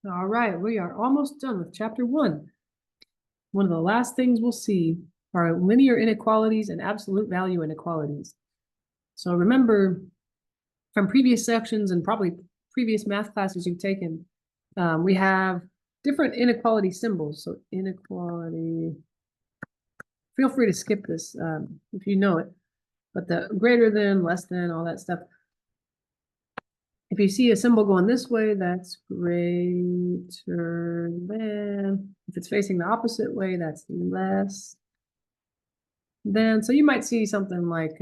All right, we are almost done with chapter 1. One of the last things we'll see are linear inequalities and absolute value inequalities. So remember from previous sections and probably previous math classes you've taken, we have different inequality symbols. So inequality, feel free to skip this if you know it, but the greater than, less than, all that stuff. If you see a symbol going this way, that's greater than. If it's facing the opposite way, that's less than. So you might see something like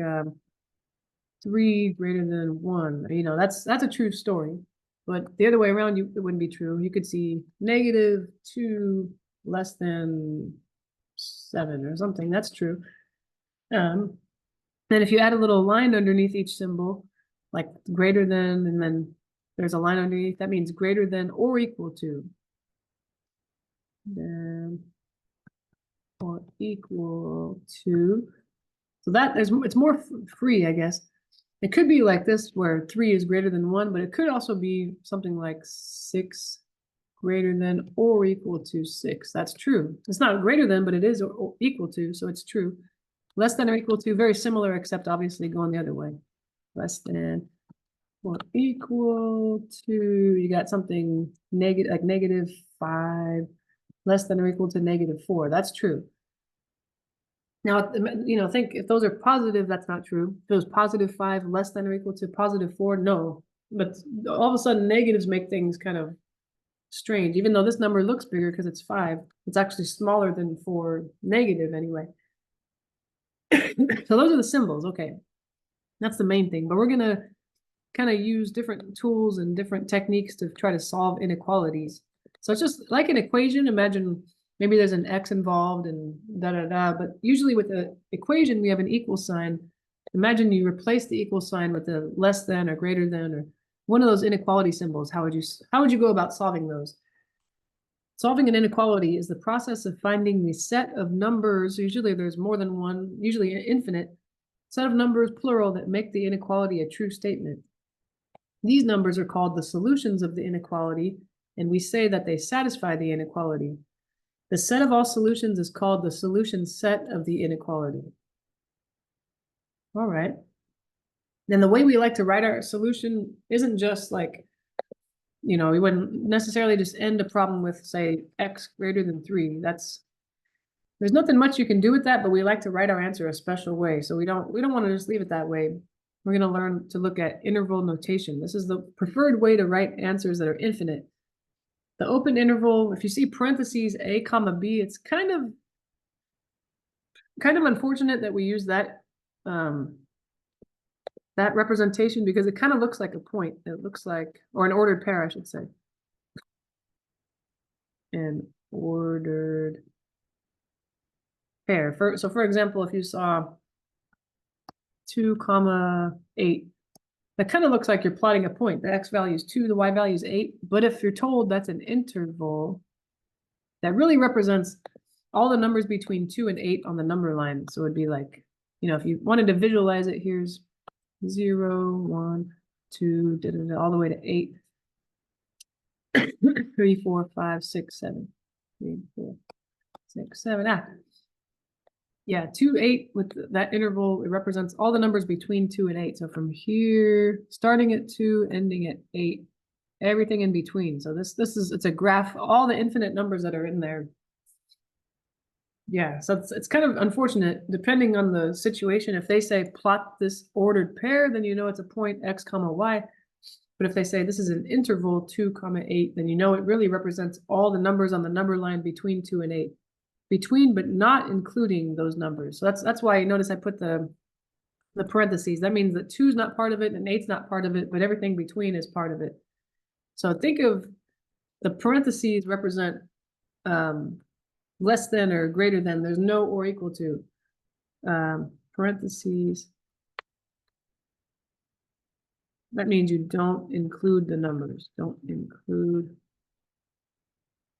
3 greater than 1. You know, that's a true story. But the other way around, it wouldn't be true. You could see -2 less than 7 or something. That's true. Then if you add a little line underneath each symbol, like greater than, and then there's a line underneath, that means greater than or equal to. Then or equal to. So that is, it's more free, I guess. It could be like this, where 3 is greater than 1, but it could also be something like 6 greater than or equal to 6. That's true. It's not greater than, but it is or equal to, so it's true. Less than or equal to, very similar, except obviously going the other way. Less than or equal to, you got something negative, like -5, less than or equal to -4. That's true. Now, you know, think if those are positive, that's not true. If it was +5, less than or equal to +4, no. But all of a sudden, negatives make things kind of strange. Even though this number looks bigger because it's 5, it's actually smaller than 4 negative anyway. So those are the symbols. Okay, that's the main thing. But we're gonna kind of use different tools and different techniques to try to solve inequalities. So it's just like an equation. Imagine maybe there's an x involved and da-da-da, but usually with the equation, we have an equal sign. Imagine you replace the equal sign with a less than or greater than or one of those inequality symbols. How would you go about solving those? Solving an inequality is the process of finding the set of numbers, usually there's more than one, usually infinite, set of numbers, plural, that make the inequality a true statement. These numbers are called the solutions of the inequality, and we say that they satisfy the inequality. The set of all solutions is called the solution set of the inequality. All right. Then the way we like to write our solution isn't just like, you know, we wouldn't necessarily just end a problem with, say, x greater than 3. There's nothing much you can do with that, but we like to write our answer a special way. So we don't want to just leave it that way. We're going to learn to look at interval notation. This is the preferred way to write answers that are infinite. The open interval, if you see parentheses a comma b, it's kind of unfortunate that we use that that representation because it kind of looks like a point. It looks like, or an ordered pair, I should say. An ordered pair. So for example, if you saw 2, 8, that kind of looks like you're plotting a point. The x value is 2, the y value is 8. But if you're told that's an interval, that really represents all the numbers between 2 and 8 on the number line. So it'd be like, you know, if you wanted to visualize it, here's 0, 1, 2, da, da, da, all the way to 8. 3, 4, 5, 6, 7. 3, 4, 6, 7. Yeah, 2, 8 with that interval, it represents all the numbers between 2 and 8. So from here, starting at 2, ending at 8, everything in between. So it's a graph, all the infinite numbers that are in there. Yeah, so it's kind of unfortunate, depending on the situation. If they say plot this ordered pair, then you know it's a point x comma y. But if they say this is an interval 2, 8, then you know it really represents all the numbers on the number line between 2 and 8. Between, but not including those numbers. So that's why you notice I put the parentheses. That means that 2 is not part of it and 8's not part of it, but everything between is part of it. So think of the parentheses represent less than or greater than. There's no or equal to. Parentheses. That means you don't include the numbers. Don't include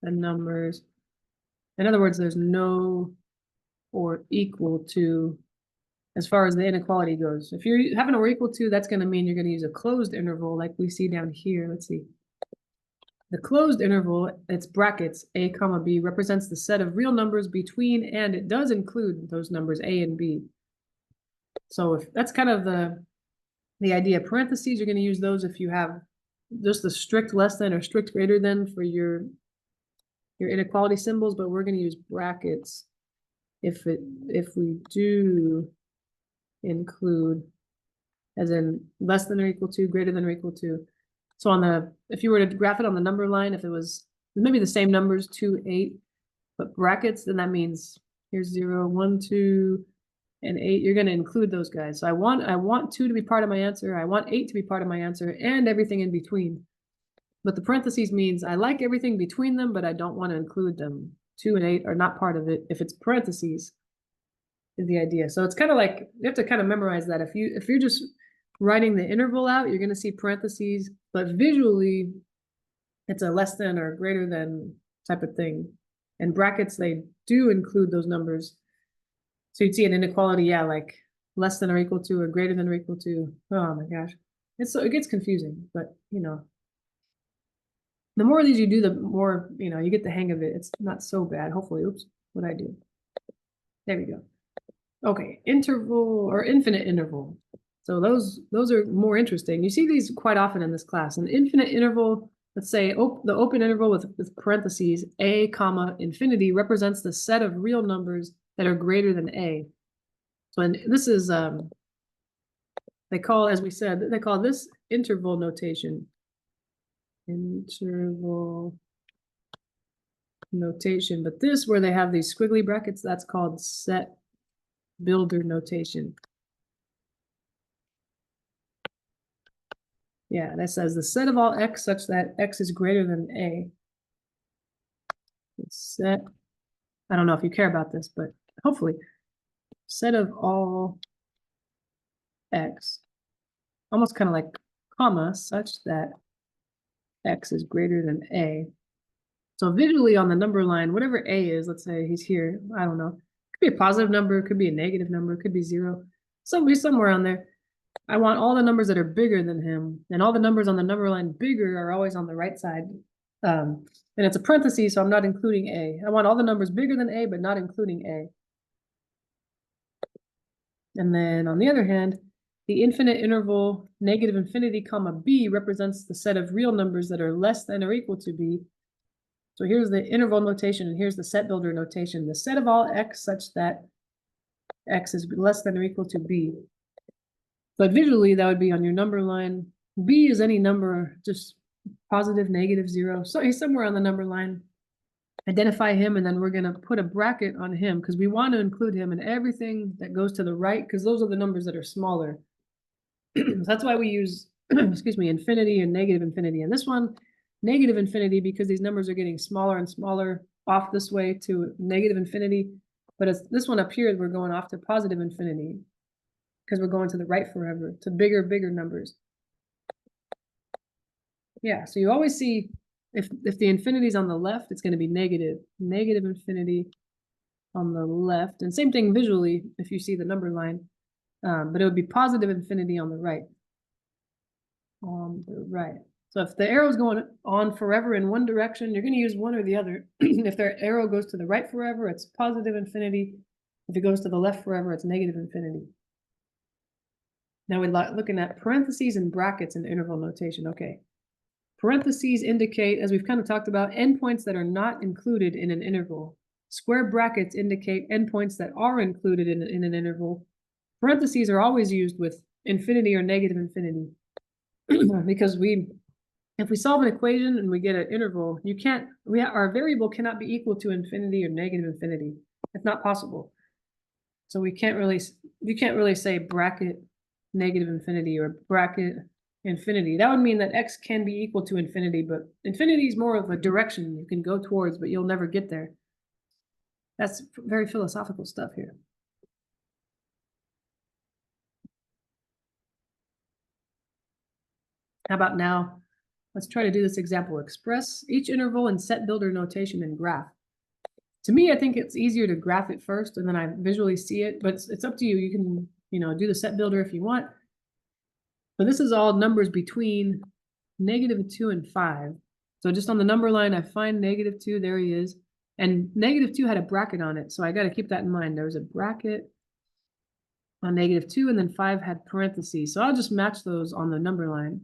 the numbers. In other words, there's no or equal to as far as the inequality goes. If you're having or equal to, that's going to mean you're going to use a closed interval like we see down here. Let's see. The closed interval, its brackets, a comma b, represents the set of real numbers between, and it does include those numbers a and b. So if that's kind of the idea. Parentheses, you're going to use those if you have just the strict less than or strict greater than for your inequality symbols, but we're going to use brackets if we do include, as in less than or equal to, greater than or equal to. So if you were to graph it on the number line, if it was maybe the same numbers, 2, 8, but brackets, then that means here's 0, 1, 2, and 8. You're going to include those guys. So I want 2 to be part of my answer. I want 8 to be part of my answer, and everything in between. But the parentheses means I like everything between them, but I don't want to include them. 2 and 8 are not part of it if it's parentheses, is the idea. So it's kind of like you have to kind of memorize that. If you're just writing the interval out, you're going to see parentheses, but visually it's a less than or greater than type of thing. And brackets, they do include those numbers. So you'd see an inequality, yeah, like less than or equal to or greater than or equal to. Oh my gosh. It gets confusing, but the more of these you do, the more, you get the hang of it. It's not so bad, hopefully. Oops, what'd I do? There we go. Okay, interval or infinite interval. So those are more interesting. You see these quite often in this class. An infinite interval, let's say the open interval with parentheses, a comma infinity represents the set of real numbers that are greater than a. So this is, they call this interval notation. Interval notation, but this where they have these squiggly brackets, that's called set builder notation. Yeah, that says the set of all x such that x is greater than a. Set, I don't know if you care about this, but hopefully, set of all x, almost kind of like comma, such that x is greater than a. So visually on the number line, whatever a is, let's say he's here, I don't know. It could be a positive number, it could be a negative number, it could be 0. Somewhere on there. I want all the numbers that are bigger than him, and all the numbers on the number line bigger are always on the right side. And it's a parenthesis, so I'm not including a. I want all the numbers bigger than a, but not including a. And then on the other hand, the infinite interval negative infinity comma b represents the set of real numbers that are less than or equal to b. So here's the interval notation, and here's the set builder notation. The set of all x such that x is less than or equal to b. But visually, that would be on your number line. B is any number, just positive, negative, 0. So he's somewhere on the number line. Identify him, and then we're going to put a bracket on him because we want to include him in everything that goes to the right, because those are the numbers that are smaller. So that's why we use, excuse me, infinity and negative infinity. And this one, negative infinity, because these numbers are getting smaller and smaller off this way to negative infinity. But as this one up here, we're going off to positive infinity because we're going to the right forever, to bigger numbers. Yeah, so you always see if the infinity is on the left, it's going to be negative infinity on the left. And same thing visually if you see the number line, but it would be positive infinity on the right. On the right. So if the arrow is going on forever in one direction, you're going to use one or the other. If the arrow goes to the right forever, it's positive infinity. If it goes to the left forever, it's negative infinity. Now we're looking at parentheses and brackets in interval notation. Okay. Parentheses indicate, as we've kind of talked about, endpoints that are not included in an interval. Square brackets indicate endpoints that are included in an interval. Parentheses are always used with infinity or negative infinity. Because if we solve an equation and we get an interval, our variable cannot be equal to infinity or negative infinity. It's not possible. So you can't really say bracket negative infinity or bracket infinity. That would mean that x can be equal to infinity, but infinity is more of a direction you can go towards, but you'll never get there. That's very philosophical stuff here. How about now? Let's try to do this example. Express each interval in set builder notation and graph. To me, I think it's easier to graph it first and then I visually see it, but it's up to you. You can, do the set builder if you want. But this is all numbers between -2 and 5. So just on the number line, I find -2, there he is. And -2 had a bracket on it, so I got to keep that in mind. There was a bracket on -2, and then 5 had parentheses. So I'll just match those on the number line.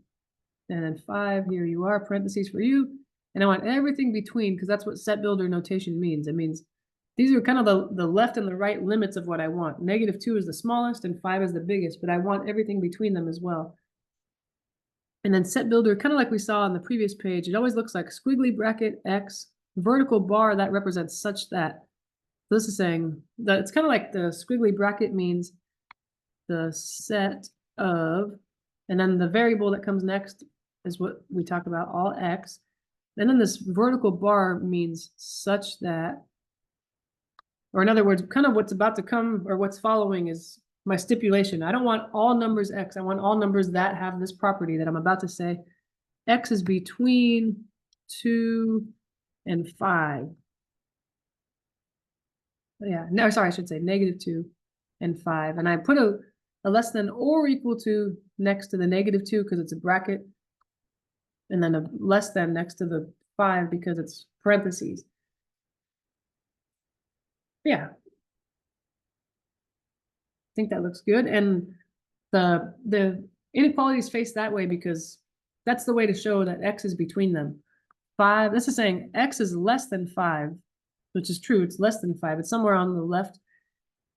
And then 5, here you are, parentheses for you. And I want everything between, because that's what set builder notation means. It means these are kind of the left and the right limits of what I want. -2 is the smallest and 5 is the biggest, but I want everything between them as well. And then set builder, kind of like we saw on the previous page, it always looks like squiggly bracket X, vertical bar that represents such that. This is saying that it's kind of like the squiggly bracket means the set of, and then the variable that comes next is what we talk about, all X. And then this vertical bar means such that, or in other words, kind of what's about to come or what's following is my stipulation. I don't want all numbers X. I want all numbers that have this property that I'm about to say. X is between 2 and 5. Yeah, no, sorry, I should say -2 and 5. And I put a less than or equal to next to the -2 because it's a bracket. And then a less than next to the 5 because it's parentheses. Yeah. I think that looks good. And the inequalities face that way because that's the way to show that X is between them. 5, this is saying X is less than 5, which is true. It's less than 5. It's somewhere on the left.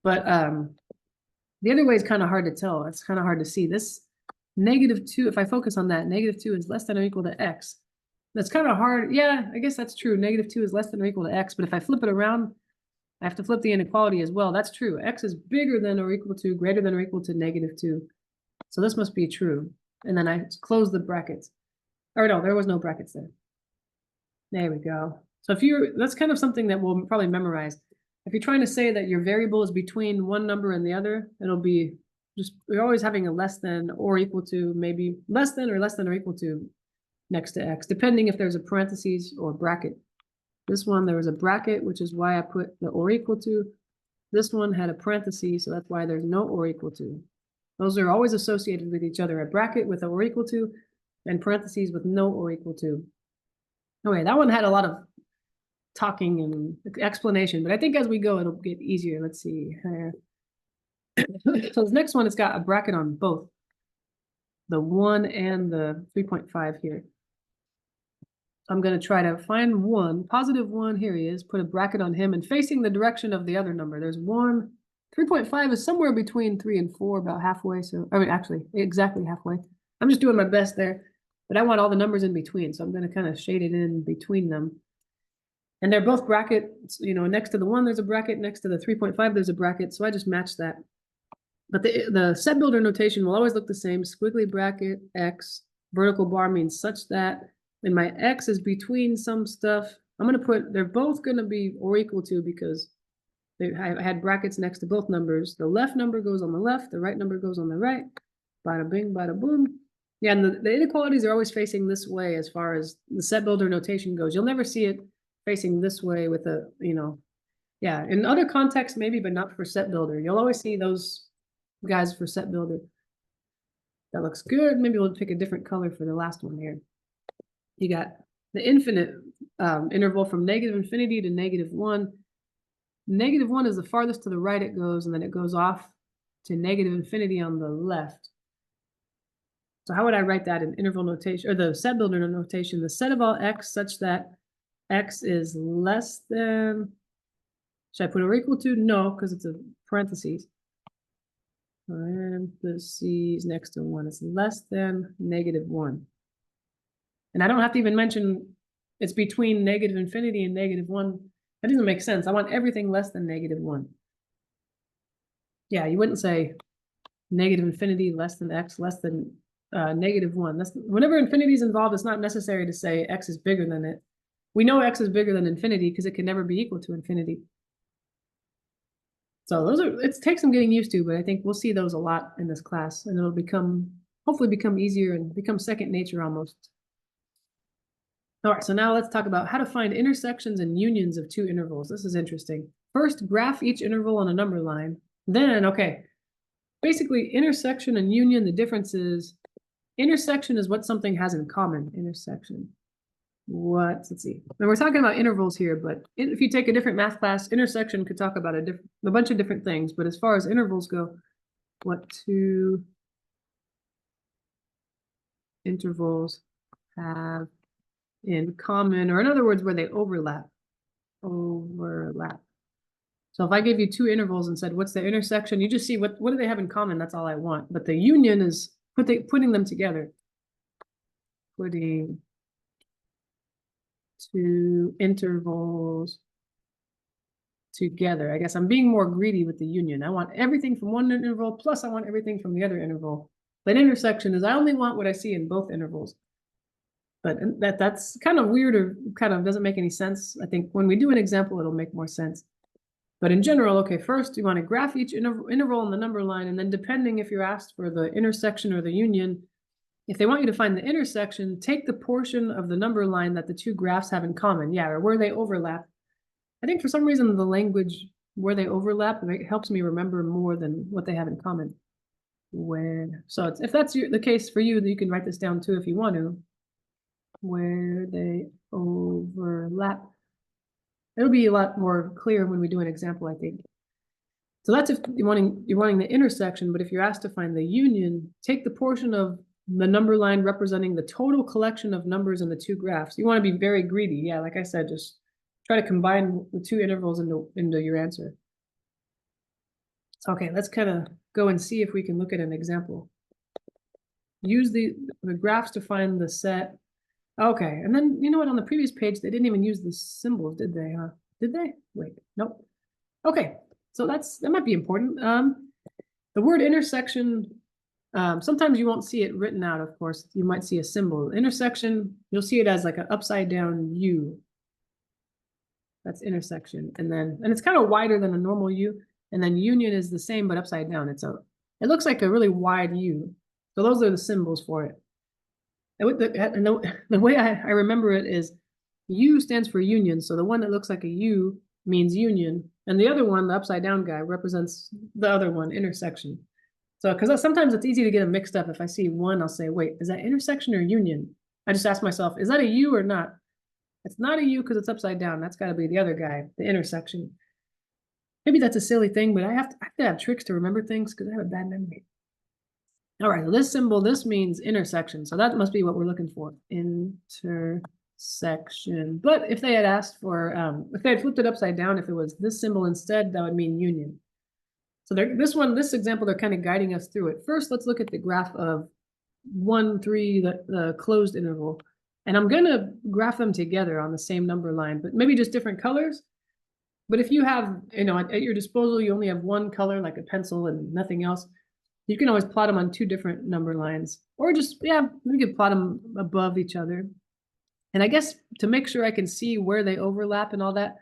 But the other way is kind of hard to tell. It's kind of hard to see. This -2, if I focus on that, -2 is less than or equal to X. That's kind of hard. Yeah, I guess that's true. -2 is less than or equal to X. But if I flip it around, I have to flip the inequality as well. That's true. X is bigger than or equal to, greater than or equal to -2. So this must be true. And then I close the brackets. Or no, there was no brackets there. There we go. So if you're, that's kind of something that we'll probably memorize. If you're trying to say that your variable is between one number and the other, it'll be just, you're always having a less than or equal to, maybe less than or equal to next to X, depending if there's a parentheses or bracket. This one, there was a bracket, which is why I put the or equal to. This one had a parenthesis, so that's why there's no or equal to. Those are always associated with each other, a bracket with a or equal to, and parentheses with no or equal to. Okay, that one had a lot of talking and explanation, but I think as we go, it'll get easier. Let's see. So this next one, it's got a bracket on both the 1 and the 3.5 here. I'm going to try to find 1, positive 1, here he is, put a bracket on him and facing the direction of the other number. There's 1, 3.5 is somewhere between 3 and 4, about halfway. So, I mean, actually, exactly halfway. I'm just doing my best there, but I want all the numbers in between. So I'm going to kind of shade it in between them. And they're both brackets, you know, next to the 1, there's a bracket, next to the 3.5, there's a bracket. So I just match that. But the set builder notation will always look the same. Squiggly bracket, X, vertical bar means such that, and my X is between some stuff. I'm going to put, they're both going to be or equal to because I had brackets next to both numbers. The left number goes on the left, the right number goes on the right. Bada bing, bada boom. Yeah, and the inequalities are always facing this way as far as the set builder notation goes. You'll never see it facing this way with a, you know, yeah, in other contexts maybe, but not for set builder. You'll always see those guys for set builder. That looks good. Maybe we'll pick a different color for the last one here. You got the infinite interval from -infinity to -1. -1 is the farthest to the right it goes, and then it goes off to -infinity on the left. So how would I write that in interval notation, or the set builder notation? The set of all X such that X is less than, should I put or equal to? No, because it's a parentheses. Parentheses next to 1 is less than -1. And I don't have to even mention it's between -infinity and -1. That doesn't make sense. I want everything less than -1. Yeah, you wouldn't say -infinity less than X less than -1. That's whenever infinity is involved, it's not necessary to say X is bigger than it. We know X is bigger than infinity because it can never be equal to infinity. So those are, it takes some getting used to, but I think we'll see those a lot in this class, and it'll hopefully become easier and become second nature almost. All right, so now let's talk about how to find intersections and unions of two intervals. This is interesting. First, graph each interval on a number line. Then, okay, basically intersection and union, the difference is intersection is what something has in common, intersection. let's see. And we're talking about intervals here, but if you take a different math class, intersection could talk about a bunch of different things. But as far as intervals go, what two intervals have in common, or in other words, where they overlap? Overlap. So if I gave you two intervals and said, what's the intersection? You just see what do they have in common? That's all I want. But the union is putting them together. Putting two intervals together. I guess I'm being more greedy with the union. I want everything from one interval, plus I want everything from the other interval. But intersection is I only want what I see in both intervals. But that's kind of weird, or kind of doesn't make any sense. I think when we do an example, it'll make more sense. But in general, okay, first you want to graph each interval in the number line, and then depending if you're asked for the intersection or the union, if they want you to find the intersection, take the portion of the number line that the two graphs have in common, yeah, or where they overlap. I think for some reason the language where they overlap helps me remember more than what they have in common. So if that's the case for you, then you can write this down too if you want to. Where they overlap. It'll be a lot more clear when we do an example, I think. So that's if you're wanting the intersection, but if you're asked to find the union, take the portion of the number line representing the total collection of numbers in the two graphs. You want to be very greedy. Yeah, like I said, just try to combine the two intervals into your answer. Okay, let's kind of go and see if we can look at an example. Use the graphs to find the set. Okay, and then you know what? On the previous page, they didn't even use the symbols, did they? Did they? Wait, nope. Okay, so that might be important. The word intersection, sometimes you won't see it written out, of course. You might see a symbol. Intersection, you'll see it as like an upside down U. That's intersection. And it's kind of wider than a normal U. And then union is the same, but upside down. It looks like a really wide U. So those are the symbols for it. And the way I remember it is U stands for union. So the one that looks like a U means union. And the other one, the upside down guy, represents the other one, intersection. So because sometimes it's easy to get them mixed up. If I see one, I'll say, wait, is that intersection or union? I just ask myself, is that a U or not? It's not a U because it's upside down. That's got to be the other guy, the intersection. Maybe that's a silly thing, but I have to have tricks to remember things because I have a bad memory. All right, this symbol, this means intersection. So that must be what we're looking for, intersection. But if they had asked for, if they had flipped it upside down, if it was this symbol instead, that would mean union. So this example, they're kind of guiding us through it. First, let's look at the graph of 1, 3, the closed interval. And I'm going to graph them together on the same number line, but maybe just different colors. But if you have, at your disposal, you only have one color, like a pencil and nothing else, you can always plot them on two different number lines. Or just, yeah, we could plot them above each other. And I guess to make sure I can see where they overlap and all that,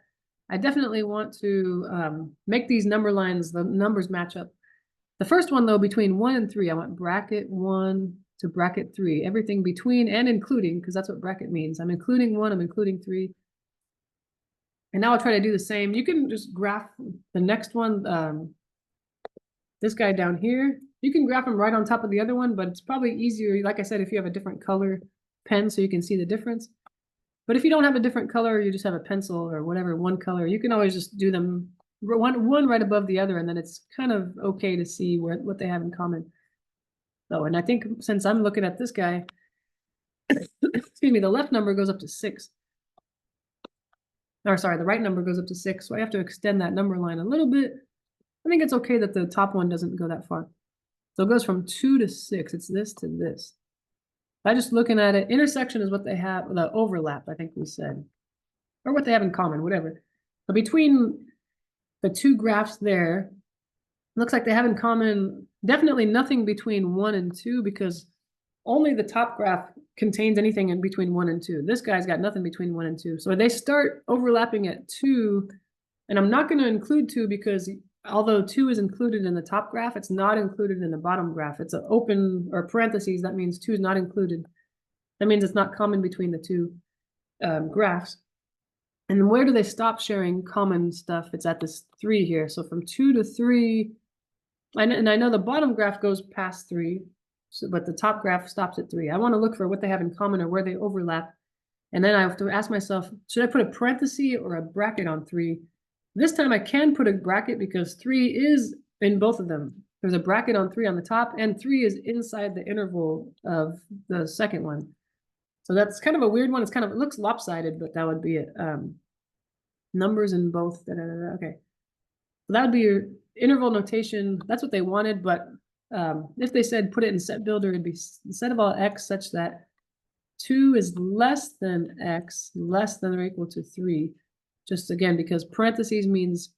I definitely want to make these number lines, the numbers match up. The first one, though, between 1 and 3, I want bracket 1 to bracket 3. Everything between and including, because that's what bracket means. I'm including 1, I'm including 3. And now I'll try to do the same. You can just graph the next one, this guy down here. You can graph them right on top of the other one, but it's probably easier, like I said, if you have a different color pen so you can see the difference. But if you don't have a different color, you just have a pencil or whatever, one color, you can always just do them one right above the other, and then it's kind of okay to see what they have in common. So, and I think since I'm looking at this guy, excuse me, the left number goes up to 6. Or sorry, the right number goes up to 6. So I have to extend that number line a little bit. I think it's okay that the top one doesn't go that far. So it goes from 2 to 6. It's this to this. By just looking at it, intersection is what they have, the overlap, I think we said. Or what they have in common, whatever. But between the two graphs there, it looks like they have in common definitely nothing between 1 and 2, because only the top graph contains anything in between 1 and 2. This guy's got nothing between 1 and 2. So they start overlapping at 2, and I'm not going to include 2 because although 2 is included in the top graph, it's not included in the bottom graph. It's an open or parentheses. That means 2 is not included. That means it's not common between the two graphs. And then where do they stop sharing common stuff? It's at this 3 here. So from 2 to 3, and I know the bottom graph goes past 3, but the top graph stops at 3. I want to look for what they have in common or where they overlap. And then I have to ask myself, should I put a parenthesis or a bracket on 3? This time I can put a bracket because 3 is in both of them. There's a bracket on 3 on the top, and 3 is inside the interval of the second one. So that's kind of a weird one. It's kind of, it looks lopsided, but that would be it. Numbers in both. Okay. So that would be your interval notation. That's what they wanted, but if they said put it in set builder, it'd be set of all x such that 2 is less than x, less than or equal to 3. Just again, because parentheses means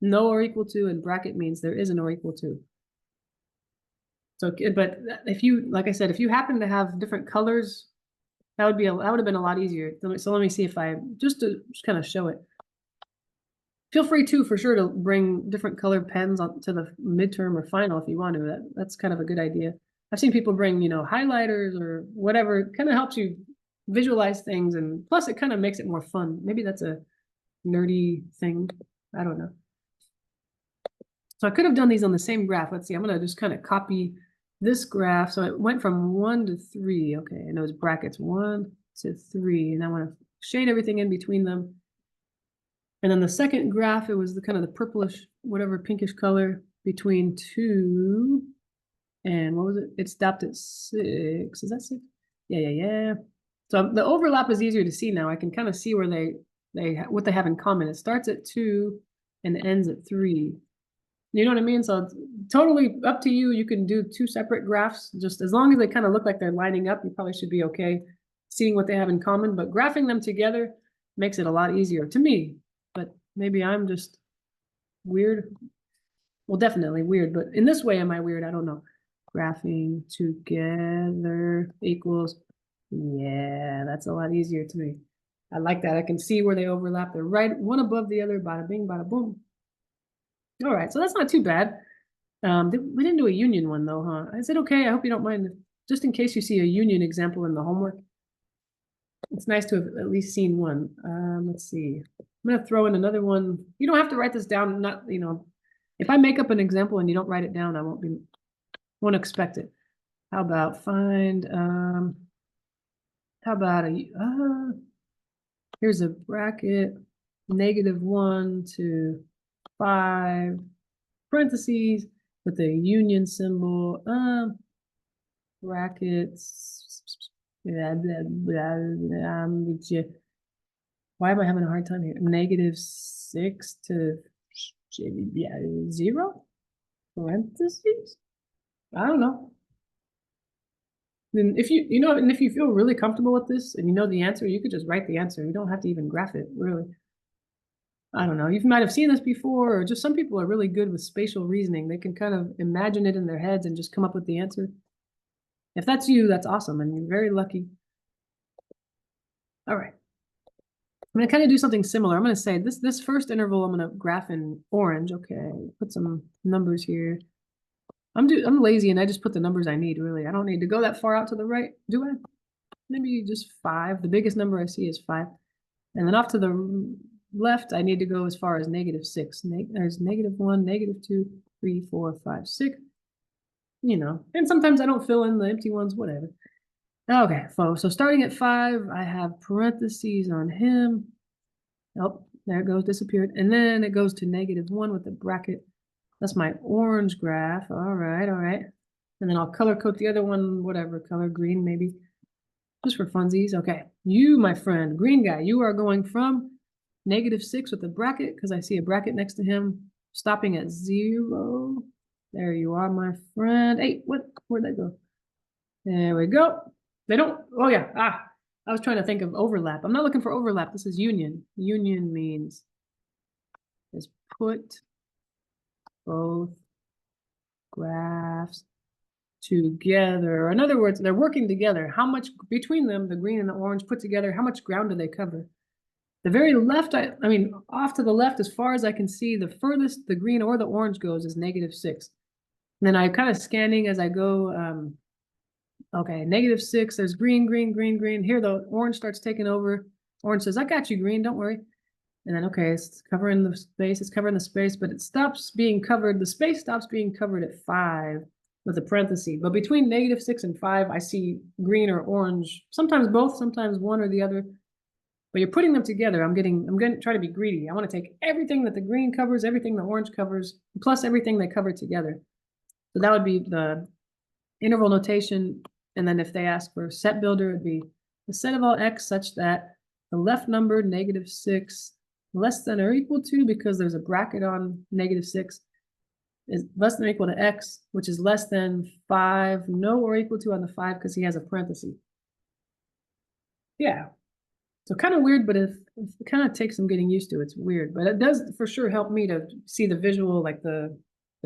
no or equal to, and bracket means there isn't or equal to. So, but if you, like I said, if you happen to have different colors, that would have been a lot easier. So let me see if I, just to kind of show it. Feel free to, for sure, to bring different colored pens to the midterm or final if you want to. That's kind of a good idea. I've seen people bring, highlighters or whatever. It kind of helps you visualize things, and plus it kind of makes it more fun. Maybe that's a nerdy thing. I don't know. So I could have done these on the same graph. Let's see. I'm going to just kind of copy this graph. So it went from 1 to 3. Okay, and those brackets 1 to 3. And I want to shade everything in between them. And then the second graph, it was the kind of the purplish, whatever pinkish color between 2 and what was it? It stopped at 6. Is that 6? Yeah. So the overlap is easier to see now. I can kind of see where what they have in common. It starts at 2 and ends at 3. You know what I mean? So it's totally up to you. You can do 2 separate graphs. Just as long as they kind of look like they're lining up, you probably should be okay seeing what they have in common. But graphing them together makes it a lot easier to me. But maybe I'm just weird. Well, definitely weird. But in this way, am I weird? I don't know. Graphing together equals. Yeah, that's a lot easier to me. I like that. I can see where they overlap. They're right one above the other. Bada bing, bada boom. All right, so that's not too bad. We didn't do a union one though, huh? Is it okay? I hope you don't mind. Just in case you see a union example in the homework. It's nice to have at least seen one. Let's see. I'm gonna throw in another one. You don't have to write this down. Not, if I make up an example and you don't write it down, I won't expect it. How about find, how about here's a bracket, -1 to 5, parentheses with a union symbol, brackets, blah, blah, blah, why am I having a hard time here? -6 to 0, parentheses? I don't know. Then if and if you feel really comfortable with this and you know the answer, you could just write the answer. You don't have to even graph it, really. I don't know. You might have seen this before, or just some people are really good with spatial reasoning. They can kind of imagine it in their heads and just come up with the answer. If that's you, that's awesome, and you're very lucky. All right. I'm going to kind of do something similar. I'm going to say this first interval, I'm going to graph in orange. Okay, put some numbers here. I'm lazy and I just put the numbers I need, really. I don't need to go that far out to the right, do I? Maybe just 5. The biggest number I see is 5. And then off to the left, I need to go as far as -6. There's -1, -2, 3, 4, 5, 6. And sometimes I don't fill in the empty ones, whatever. Okay, so starting at 5, I have parentheses on him. Oh, there it goes, disappeared. And then it goes to -1 with a bracket. That's my orange graph. All right. And then I'll color code the other one, whatever, color green maybe. Just for funsies. Okay, you, my friend, green guy, you are going from -6 with a bracket, because I see a bracket next to him, stopping at 0. There you are, my friend. Hey, where'd that go? There we go. They don't, oh yeah, I was trying to think of overlap. I'm not looking for overlap. This is union. Union means is put both graphs together. In other words, they're working together. How much between them, the green and the orange put together, how much ground do they cover? The very left, I mean, off to the left, as far as I can see, the furthest the green or the orange goes is -6. And then I'm kind of scanning as I go. Okay, -6, there's green. Here, the orange starts taking over. Orange says, I got you, green, don't worry. And then, okay, it's covering the space, but it stops being covered. The space stops being covered at 5 with a parenthesis. But between -6 and 5, I see green or orange, sometimes both, sometimes one or the other. but you're putting them together. I'm going to try to be greedy. I want to take everything that the green covers, everything the orange covers, plus everything they cover together. So that would be the interval notation. And then if they ask for set builder, it'd be the set of all x such that the left number, -6, less than or equal to, because there's a bracket on -6, is less than or equal to x, which is less than 5, no or equal to on the 5 because he has a parenthesis. Yeah. So kind of weird, but it kind of takes some getting used to. It's weird, but it does for sure help me to see the visual, like the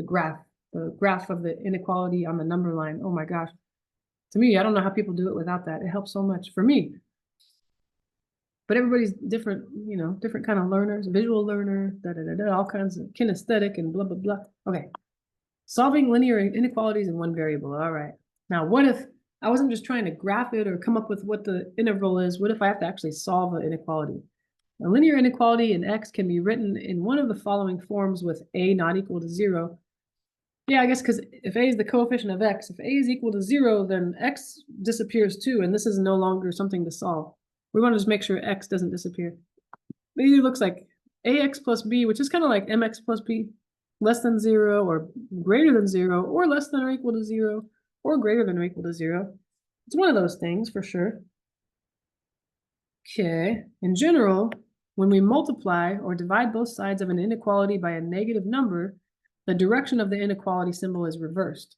graph of the inequality on the number line. Oh my gosh. To me, I don't know how people do it without that. It helps so much for me. But everybody's different, you know, different kind of learners, visual learner, all kinds of kinesthetic and blah, blah, blah. Okay. Solving linear inequalities in one variable. All right. Now, what if I wasn't just trying to graph it or come up with what the interval is? What if I have to actually solve an inequality? A linear inequality in x can be written in one of the following forms with a not equal to 0. Yeah, I guess because if a is the coefficient of x, if a is equal to 0, then x disappears too, and this is no longer something to solve. We want to just make sure x doesn't disappear. It either looks like ax plus b, which is kind of like mx plus b, less than 0 or greater than 0, or less than or equal to 0, or greater than or equal to 0. It's one of those things for sure. Okay, in general, when we multiply or divide both sides of an inequality by a negative number, the direction of the inequality symbol is reversed.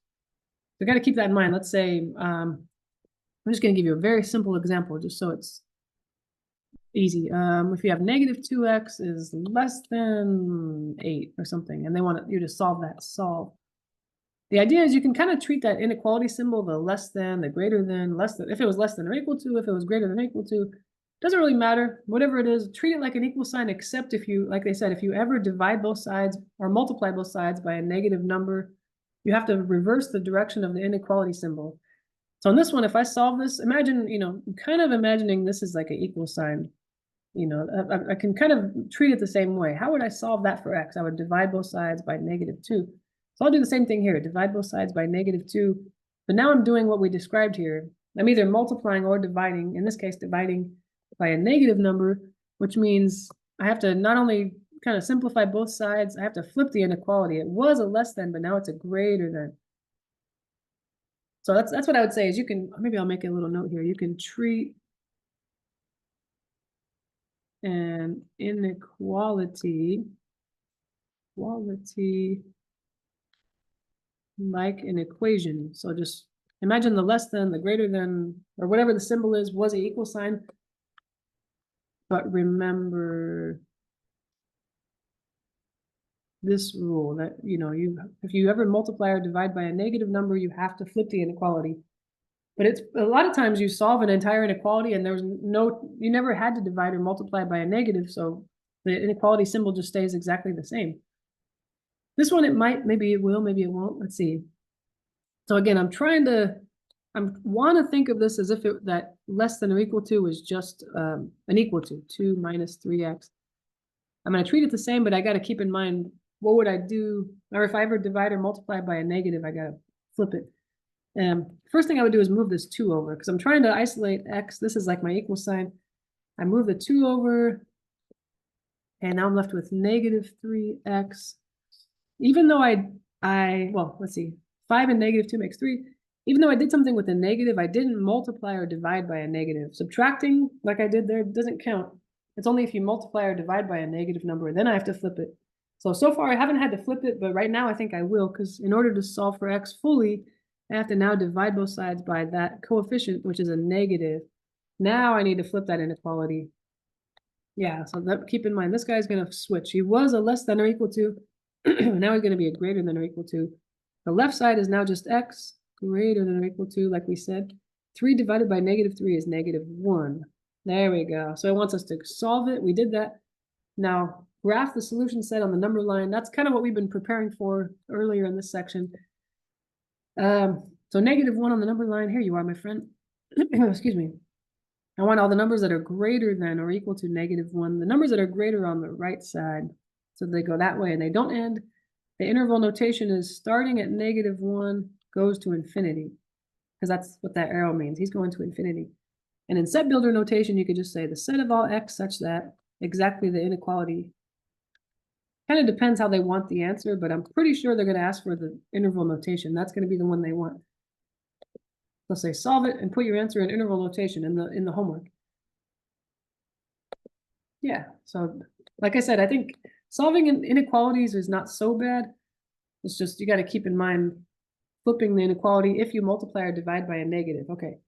So got to keep that in mind. Let's say, I'm just going to give you a very simple example just so it's easy. If you have -2x is less than 8 or something, and they want you to solve that, solve. The idea is you can kind of treat that inequality symbol, the less than, the greater than, less than, if it was less than or equal to, if it was greater than or equal to, doesn't really matter. Whatever it is, treat it like an equal sign, except if you, like they said, if you ever divide both sides or multiply both sides by a negative number, you have to reverse the direction of the inequality symbol. So in this one, if I solve this, imagine, you know, kind of imagining this is like an equal sign. You know, I can kind of treat it the same way. How would I solve that for x? I would divide both sides by -2. So I'll do the same thing here, divide both sides by -2. But now I'm doing what we described here. I'm either multiplying or dividing, in this case, dividing by a negative number, which means I have to not only kind of simplify both sides, I have to flip the inequality. It was a less than, but now it's a greater than. So that's what I would say is you can, maybe I'll make a little note here. You can treat an inequality like an equation. So just imagine the less than, the greater than, or whatever the symbol is, was an equal sign. But remember this rule that, you know, if you ever multiply or divide by a negative number, you have to flip the inequality. But it's a lot of times you solve an entire inequality and you never had to divide or multiply by a negative, so the inequality symbol just stays exactly the same. This one, it might, maybe it will, maybe it won't. Let's see. So again, I want to think of this as if that less than or equal to is just an equal to 2 minus 3x. I'm going to treat it the same, but I got to keep in mind, what would I do? Or if I ever divide or multiply by a negative, I got to flip it. First thing I would do is move this 2 over, because I'm trying to isolate x. This is like my equal sign. I move the 2 over, and now I'm left with -3x. Even though well, let's see, 5 and -2 makes 3. Even though I did something with a negative, I didn't multiply or divide by a negative. Subtracting, like I did there, doesn't count. It's only if you multiply or divide by a negative number, then I have to flip it. So far I haven't had to flip it, but right now I think I will, because in order to solve for x fully, I have to now divide both sides by that coefficient, which is a negative. Now I need to flip that inequality. Yeah, so keep in mind, this guy's going to switch. He was a less than or equal to. Now he's going to be a greater than or equal to. The left side is now just x, greater than or equal to, like we said. 3 divided by -3 is -1. There we go. So it wants us to solve it. We did that. Now, graph the solution set on the number line. That's kind of what we've been preparing for earlier in this section. So -1 on the number line. Here you are, my friend. Excuse me. I want all the numbers that are greater than or equal to -1. The numbers that are greater on the right side. So they go that way and they don't end. The interval notation is starting at -1, goes to infinity, because that's what that arrow means. He's going to infinity. And in set builder notation, you could just say the set of all x such that exactly the inequality. Kind of depends how they want the answer, but I'm pretty sure they're going to ask for the interval notation. That's going to be the one they want. They'll say solve it and put your answer in interval notation in the homework. Yeah, so like I said, I think solving inequalities is not so bad. It's just you got to keep in mind flipping the inequality if you multiply or divide by a negative. Okay,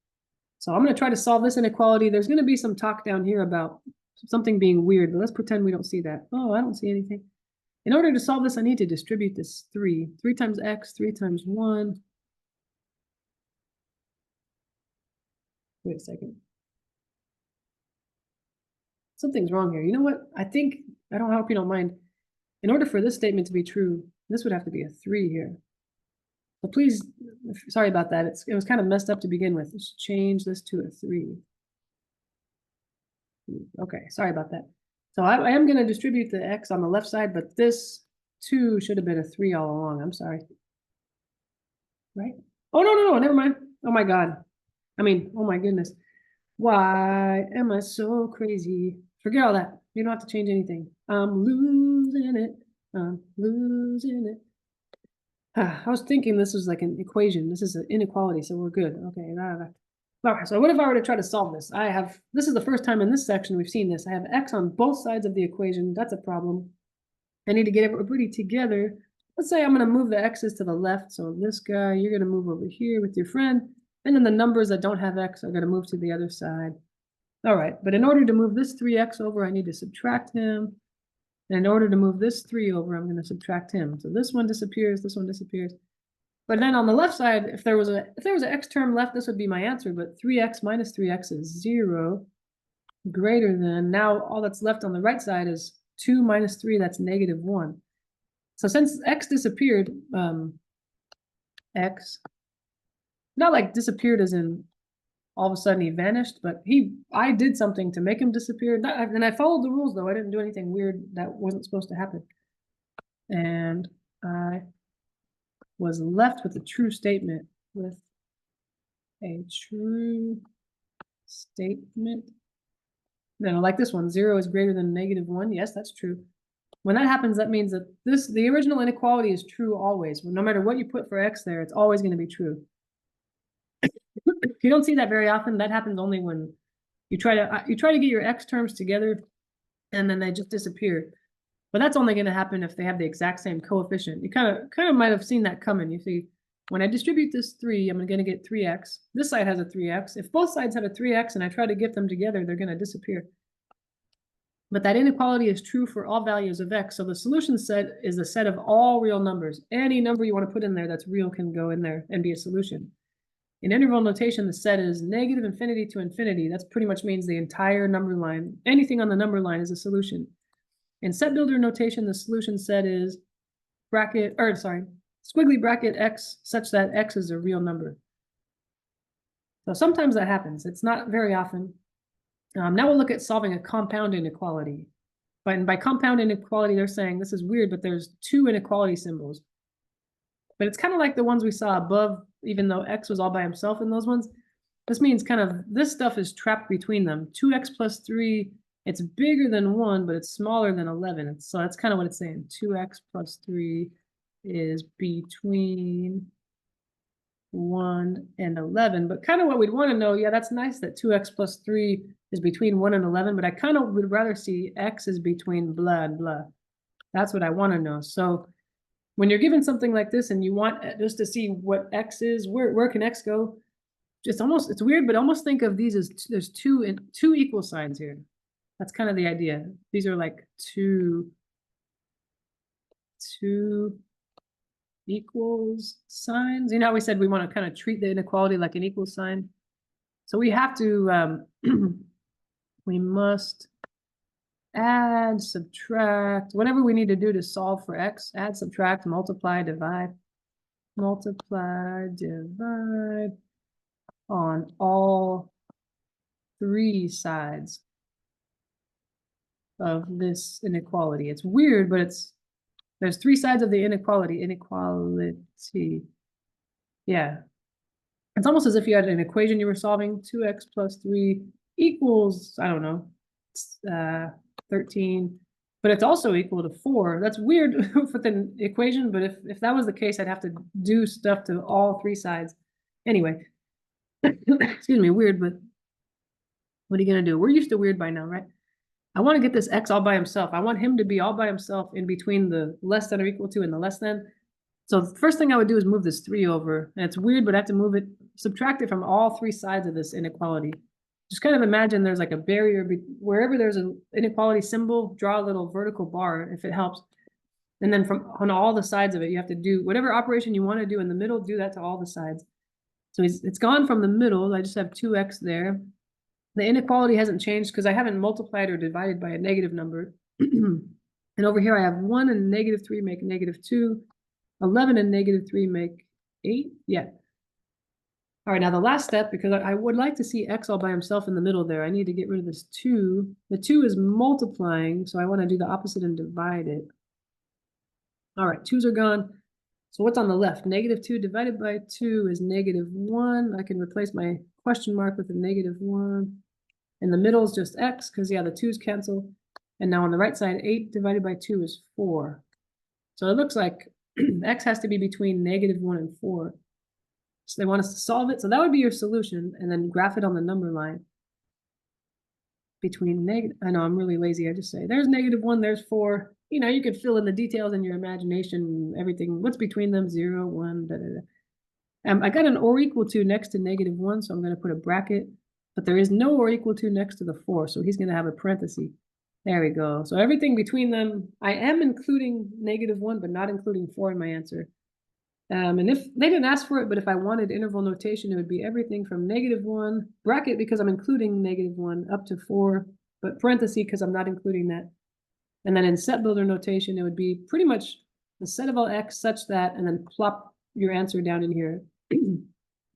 so I'm going to try to solve this inequality. There's going to be some talk down here about something being weird, but let's pretend we don't see that. Oh, I don't see anything. In order to solve this, I need to distribute this 3. 3 times x, 3 times 1. Wait a second. Something's wrong here. You know what? I hope you don't mind. In order for this statement to be true, this would have to be a 3 here. So please, sorry about that. It was kind of messed up to begin with. Let's change this to a 3. Okay, sorry about that. So I am going to distribute the x on the left side, but this 2 should have been a 3 all along. I'm sorry. Right? Oh, no, never mind. Oh my God. I mean, oh my goodness. Why am I so crazy? Forget all that. You don't have to change anything. I'm losing it. I'm losing it. I was thinking this was like an equation. This is an inequality, so we're good. Okay. All right, so what if I were to try to solve this? This is the first time in this section we've seen this. I have x on both sides of the equation. That's a problem. I need to get everybody together. Let's say I'm going to move the x's to the left. So this guy, you're going to move over here with your friend. And then the numbers that don't have x are going to move to the other side. All right, but in order to move this 3x over, I need to subtract him. And in order to move this 3 over, I'm going to subtract him. So this one disappears, this one disappears. But then on the left side, if there was an x term left, this would be my answer. But 3x minus 3x is 0, greater than. Now all that's left on the right side is 2 minus 3, that's negative 1. So since x disappeared, x, not like disappeared as in all of a sudden he vanished, but I did something to make him disappear. And I followed the rules, though. I didn't do anything weird that wasn't supposed to happen. And I was left with a true statement, with a true statement. Then I like this one, 0 is greater than negative 1. Yes, that's true. When that happens, that means that the original inequality is true always. No matter what you put for x there, it's always going to be true. You don't see that very often. That happens only when you try to get your x terms together and then they just disappear. But that's only going to happen if they have the exact same coefficient. You kind of might have seen that coming. You see, when I distribute this 3, I'm going to get 3x. This side has a 3x. If both sides have a 3x and I try to get them together, they're going to disappear. But that inequality is true for all values of x. So the solution set is a set of all real numbers. Any number you want to put in there that's real can go in there and be a solution. In interval notation, the set is negative infinity to infinity. That pretty much means the entire number line. Anything on the number line is a solution. In set builder notation, the solution set is squiggly bracket x such that x is a real number. So sometimes that happens. It's not very often. Now we'll look at solving a compound inequality. By compound inequality, they're saying this is weird, but there's 2 inequality symbols. But it's kind of like the ones we saw above, even though x was all by himself in those ones. This means this stuff is trapped between them. 2x plus 3, it's bigger than 1, but it's smaller than 11. So that's kind of what it's saying. 2x plus 3 is between 1 and 11. But kind of what we'd want to know, yeah, that's nice that 2x plus 3 is between 1 and 11, but I kind of would rather see x is between blah and blah. That's what I want to know. So when you're given something like this and you want just to see what x is, where can x go? It's weird, but almost think of these as there's two equal signs here. That's kind of the idea. These are like two equals signs. You know how we said we want to kind of treat the inequality like an equal sign? So we have to, we must add, subtract, whatever we need to do to solve for x. Add, subtract, multiply, divide. Multiply, divide on all 3 sides of this inequality. It's weird, but there's 3 sides of the inequality. Inequality. Yeah. It's almost as if you had an equation you were solving, 2x plus 3 equals, I don't know, 13, but it's also equal to 4. That's weird with an equation, but if that was the case, I'd have to do stuff to all three sides. Anyway, excuse me, weird, but what are you gonna do? We're used to weird by now, right? I want to get this x all by himself. I want him to be all by himself in between the less than or equal to and the less than. So the first thing I would do is move this 3 over. And it's weird, but I have to move it, subtract it from all three sides of this inequality. Just kind of imagine there's like a barrier, wherever there's an inequality symbol, draw a little vertical bar if it helps. And then from on all the sides of it, you have to do whatever operation you want to do in the middle, do that to all the sides. So it's gone from the middle. I just have 2x there. The inequality hasn't changed because I haven't multiplied or divided by a negative number. And over here I have 1 and -3 make -2. 11 and -3 make 8. Yeah. All right, now the last step, because I would like to see x all by himself in the middle there, I need to get rid of this 2. The 2 is multiplying, so I want to do the opposite and divide it. All right, 2's are gone. So what's on the left? -2 divided by 2 is -1. I can replace my question mark with a -1. In the middle is just x, because yeah, the 2's cancel. And now on the right side, 8 divided by 2 is 4. So it looks like x has to be between -1 and 4. So they want us to solve it. So that would be your solution, and then graph it on the number line. Between negative, I know I'm really lazy. I just say there's -1, there's 4. You know, you could fill in the details in your imagination, everything. What's between them? 0, 1, da, da, da. I got an or equal to next to -1, so I'm going to put a bracket. But there is no or equal to next to the 4, so he's going to have a parenthesis. There we go. So everything between them, I am including -1, but not including 4 in my answer. And if they didn't ask for it, but if I wanted interval notation, it would be everything from -1, bracket because I'm including -1, up to 4, but parenthesis because I'm not including that. And then in set builder notation, it would be pretty much the set of all x such that, and then plop your answer down in here.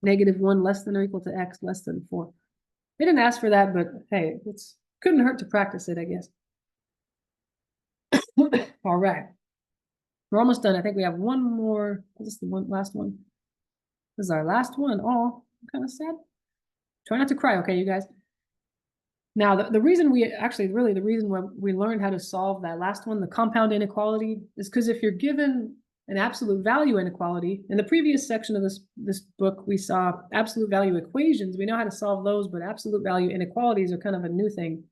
-1 less than or equal to x less than 4. They didn't ask for that, but hey, it's couldn't hurt to practice it, I guess. All right. We're almost done. I think we have one more. This is the last one. This is our last one. Oh, I'm kind of sad. Try not to cry, okay, you guys? Now, the reason we actually, really the reason why we learned how to solve that last one, the compound inequality, is because if you're given an absolute value inequality, in the previous section of this book, we saw absolute value equations. We know how to solve those, but absolute value inequalities are kind of a new thing.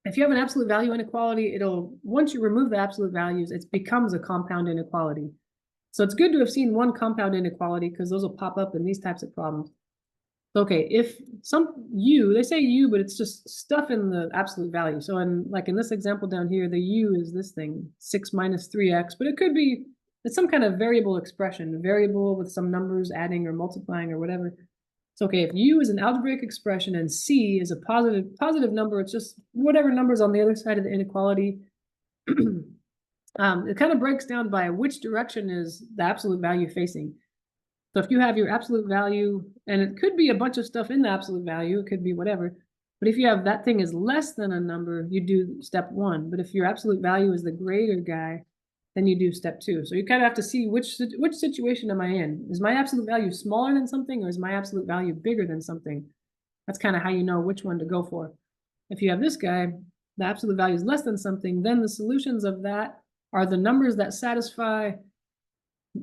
If you have an absolute value inequality, once you remove the absolute values, it becomes a compound inequality. So it's good to have seen one compound inequality because those will pop up in these types of problems. Okay, if they say u, but it's just stuff in the absolute value. So in this example down here, the u is this thing, 6 minus 3x, but it's some kind of variable expression, a variable with some numbers adding or multiplying or whatever. So okay, if u is an algebraic expression and c is a positive number, it's just whatever number's on the other side of the inequality. It kind of breaks down by which direction is the absolute value facing. So if you have your absolute value, and it could be a bunch of stuff in the absolute value, it could be whatever. But if you have that thing is less than a number, you do step 1. But if your absolute value is the greater guy, then you do step 2. So you kind of have to see which situation am I in? Is my absolute value smaller than something, or is my absolute value bigger than something? That's kind of how you know which one to go for. If you have this guy, the absolute value is less than something, then the solutions of that are the numbers that satisfy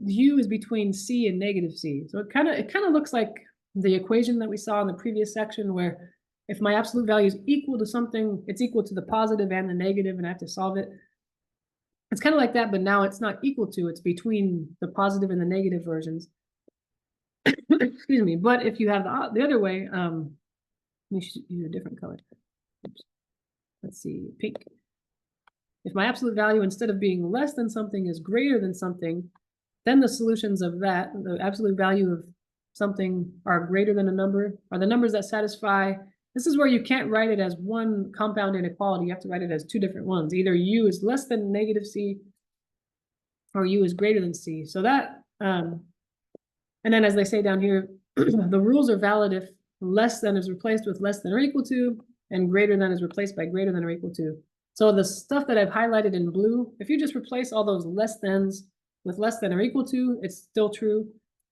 u is between c and -c. So it kind of looks like the equation that we saw in the previous section, where if my absolute value is equal to something, it's equal to the positive and the negative, and I have to solve it. It's kind of like that, but now it's not equal to, it's between the positive and the negative versions. Excuse me. But if you have the other way, we should use a different color. Oops. Let's see, pink. If my absolute value, instead of being less than something, is greater than something, then the solutions of that, the absolute value of something are greater than a number, are the numbers that satisfy. This is where you can't write it as one compound inequality. You have to write it as two different ones. Either u is less than -c or u is greater than c. So that, and then as they say down here, the rules are valid if less than is replaced with less than or equal to, and greater than is replaced by greater than or equal to. So the stuff that I've highlighted in blue, if you just replace all those less thans with less than or equal to, it's still true.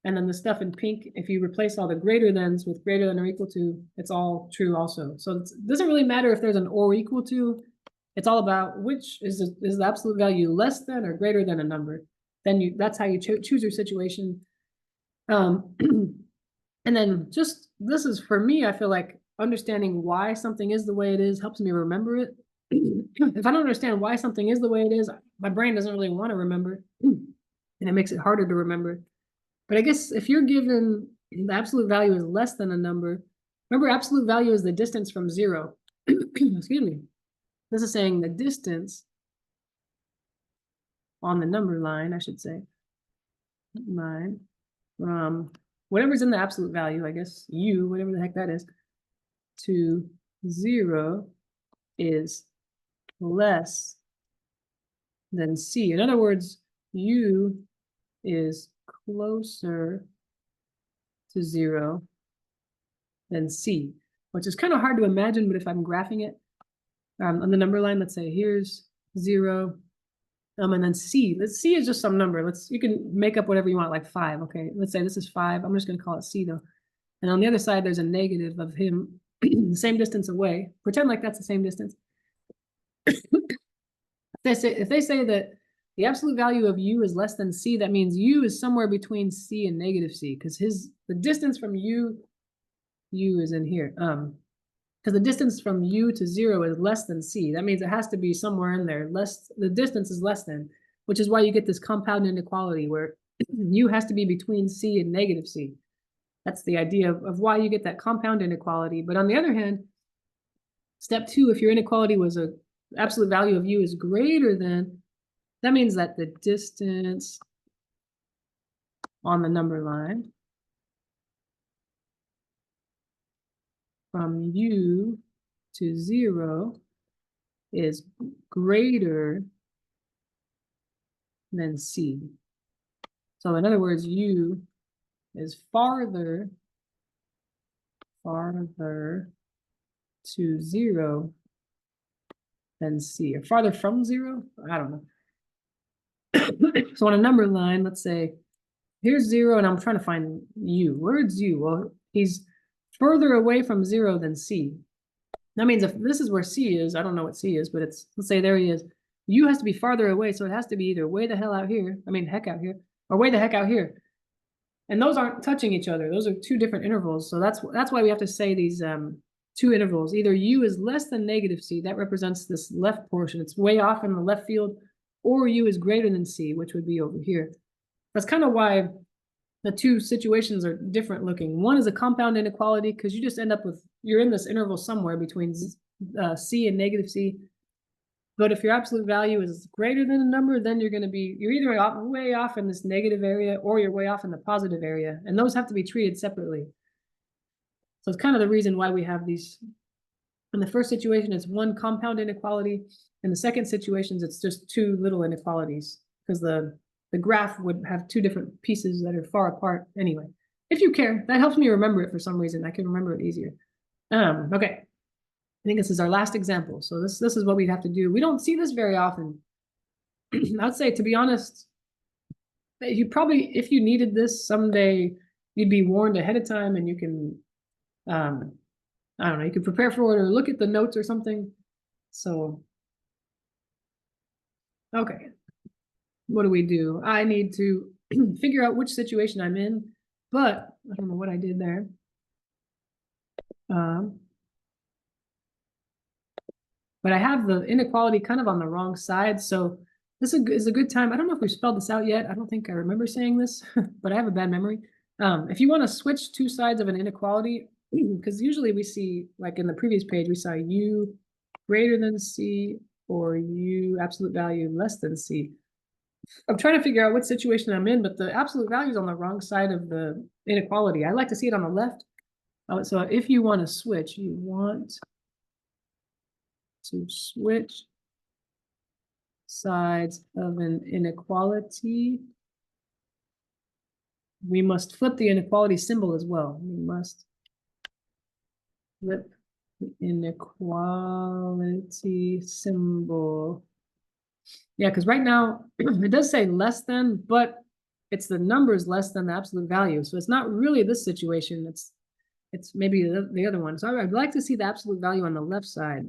And then the stuff in pink, if you replace all the greater thans with greater than or equal to, it's all true also. So it doesn't really matter if there's an or equal to. It's all about which is the absolute value less than or greater than a number. Then that's how you choose your situation. And then just this is for me, I feel like understanding why something is the way it is helps me remember it. If I don't understand why something is the way it is, my brain doesn't really want to remember, and it makes it harder to remember. But I guess if you're given the absolute value is less than a number, remember absolute value is the distance from zero. Excuse me. This is saying the distance on the number line, I should say, line, whatever's in the absolute value, I guess, u, whatever the heck that is, to 0 is less than c. In other words, u is closer to 0 than c, which is kind of hard to imagine, but if I'm graphing it on the number line, let's say here's 0, and then c. C is just some number. You can make up whatever you want, like 5. Okay, let's say this is 5. I'm just going to call it c though. And on the other side, there's a negative of him the same distance away. Pretend like that's the same distance. If they say that the absolute value of u is less than c, that means u is somewhere between c and negative c, because the distance from u is in here. Because the distance from u to 0 is less than c. That means it has to be somewhere in there. The distance is less than, which is why you get this compound inequality where u has to be between c and negative c. That's the idea of why you get that compound inequality. But on the other hand, step 2, if your inequality was a absolute value of u is greater than, that means that the distance on the number line from u to 0 is greater than c. So in other words, u is farther to 0 than c, or farther from 0? I don't know. So on a number line, let's say here's 0 and I'm trying to find u. Where's u? Well, he's further away from 0 than c. That means if this is where c is, I don't know what c is, but let's say there he is. U has to be farther away, so it has to be either way the hell out here, heck out here, or way the heck out here. And those aren't touching each other. Those are two different intervals. So that's why we have to say these two intervals. Either u is less than negative c, that represents this left portion. It's way off in the left field, or u is greater than c, which would be over here. That's kind of why the two situations are different looking. One is a compound inequality because you just end up with, you're in this interval somewhere between c and negative c. But if your absolute value is greater than a number, then you're either way off in this negative area or you're way off in the positive area. And those have to be treated separately. So it's kind of the reason why we have these. In the first situation, it's one compound inequality. In the second situations, it's just two little inequalities because the graph would have two different pieces that are far apart anyway. If you care, that helps me remember it for some reason. I can remember it easier. Okay. I think this is our last example. So this is what we'd have to do. We don't see this very often. I'd say, to be honest, you probably, if you needed this someday, you'd be warned ahead of time and you can, I don't know, you could prepare for it or look at the notes or something. So, okay. What do we do? I need to figure out which situation I'm in, but I don't know what I did there. But I have the inequality kind of on the wrong side. So this is a good time. I don't know if we've spelled this out yet. I don't think I remember saying this, but I have a bad memory. If you want to switch two sides of an inequality, because usually we see, like in the previous page, we saw u greater than c or u absolute value less than c. I'm trying to figure out what situation I'm in, but the absolute value is on the wrong side of the inequality. I like to see it on the left. So if you want to switch, you want to switch sides of an inequality, we must flip the inequality symbol as well. We must flip the inequality symbol. Yeah, because right now it does say less than, but it's the numbers less than the absolute value. So it's not really this situation. It's maybe the other one. So I'd like to see the absolute value on the left side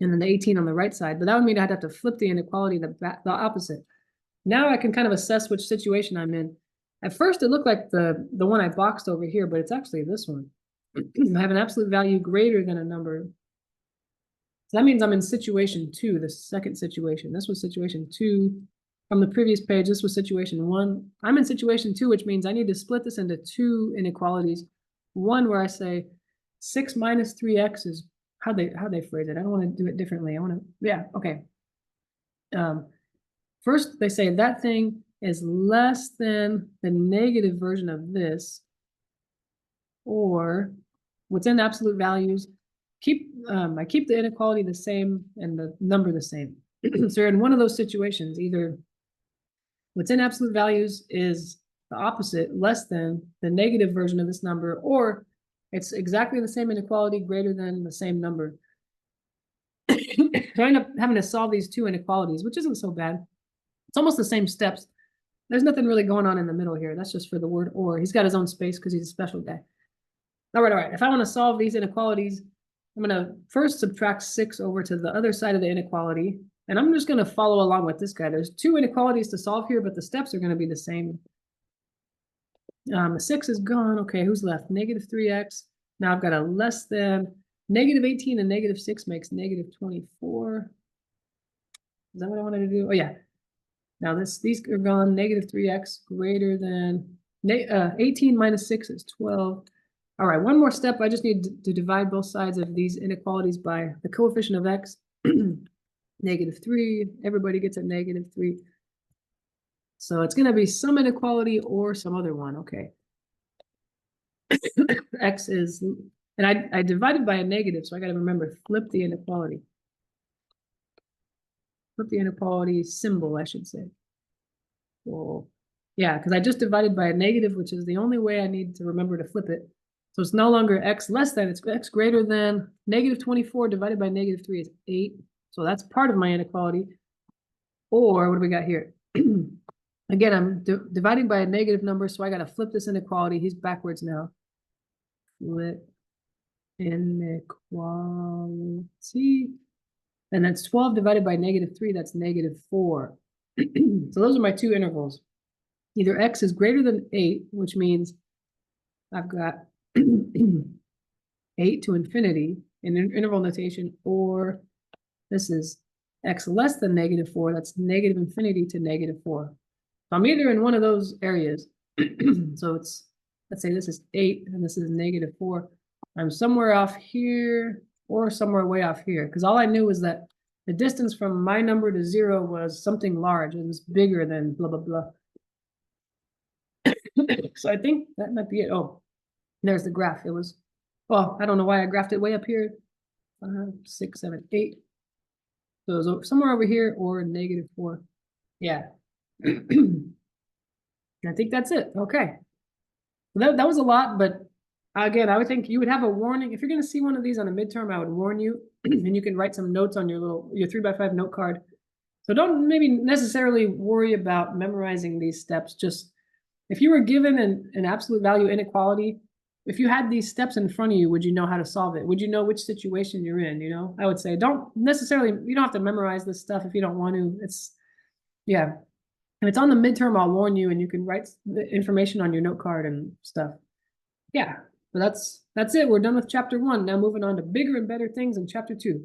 and then the 18 on the right side. But that would mean I'd have to flip the inequality the opposite. Now I can kind of assess which situation I'm in. At first, it looked like the one I boxed over here, but it's actually this one. I have an absolute value greater than a number. So that means I'm in situation 2, the second situation. This was situation 2 from the previous page. This was situation 1. I'm in situation 2, which means I need to split this into 2 inequalities. One where I say 6 minus 3x is how they phrase it. I don't want to do it differently. I want to, yeah, okay. First, they say that thing is less than the negative version of this, or within absolute values, I keep the inequality the same and the number the same. So in one of those situations, either within absolute values is the opposite, less than the negative version of this number, or it's exactly the same inequality greater than the same number. So I end up having to solve these 2 inequalities, which isn't so bad. It's almost the same steps. There's nothing really going on in the middle here. That's just for the word or. He's got his own space because he's a special guy. All right. If I want to solve these inequalities, I'm going to first subtract 6 over to the other side of the inequality. And I'm just going to follow along with this guy. There's 2 inequalities to solve here, but the steps are going to be the same. 6 is gone. Okay, who's left? Negative 3x. Now I've got a less than. Negative 18 and negative 6 makes negative 24. Is that what I wanted to do? Oh, yeah. Now these are gone. Negative 3x greater than 18 minus 6 is 12. All right, one more step. I just need to divide both sides of these inequalities by the coefficient of x. Negative 3. Everybody gets a negative 3. So it's going to be some inequality or some other one. Okay. X is, and I divided by a negative, so I got to remember, flip the inequality. Flip the inequality symbol, I should say. Well, yeah, because I just divided by a negative, which is the only way I need to remember to flip it. So it's no longer x less than, it's x greater than. Negative 24 divided by negative 3 is 8. So that's part of my inequality. Or what do we got here? Again, I'm dividing by a negative number, so I got to flip this inequality. He's backwards now. Flip inequality. And that's 12 divided by negative 3, that's negative 4. So those are my 2 intervals. Either x is greater than 8, which means I've got 8 to infinity in interval notation, or this is x less than negative 4, that's negative infinity to negative 4. So I'm either in one of those areas. So it's, let's say this is 8 and this is negative 4. I'm somewhere off here or somewhere way off here, because all I knew was that the distance from my number to 0 was something large. It was bigger than blah, blah, blah. So I think that might be it. Oh, there's the graph. It was, well, I don't know why I graphed it way up here. 5, 6, 7, 8. So it was somewhere over here or negative 4. Yeah. I think that's it. Okay. That was a lot, but again, I would think you would have a warning. If you're going to see one of these on a midterm, I would warn you, and you can write some notes on your 3x5 note card. So don't maybe necessarily worry about memorizing these steps. Just if you were given an absolute value inequality, if you had these steps in front of you, would you know how to solve it? Would you know which situation you're in? You know, I would say don't necessarily, you don't have to memorize this stuff if you don't want to. It's, yeah. If it's on the midterm, I'll warn you, and you can write the information on your note card and stuff. Yeah, but that's it. We're done with chapter 1. Now moving on to bigger and better things in chapter 2.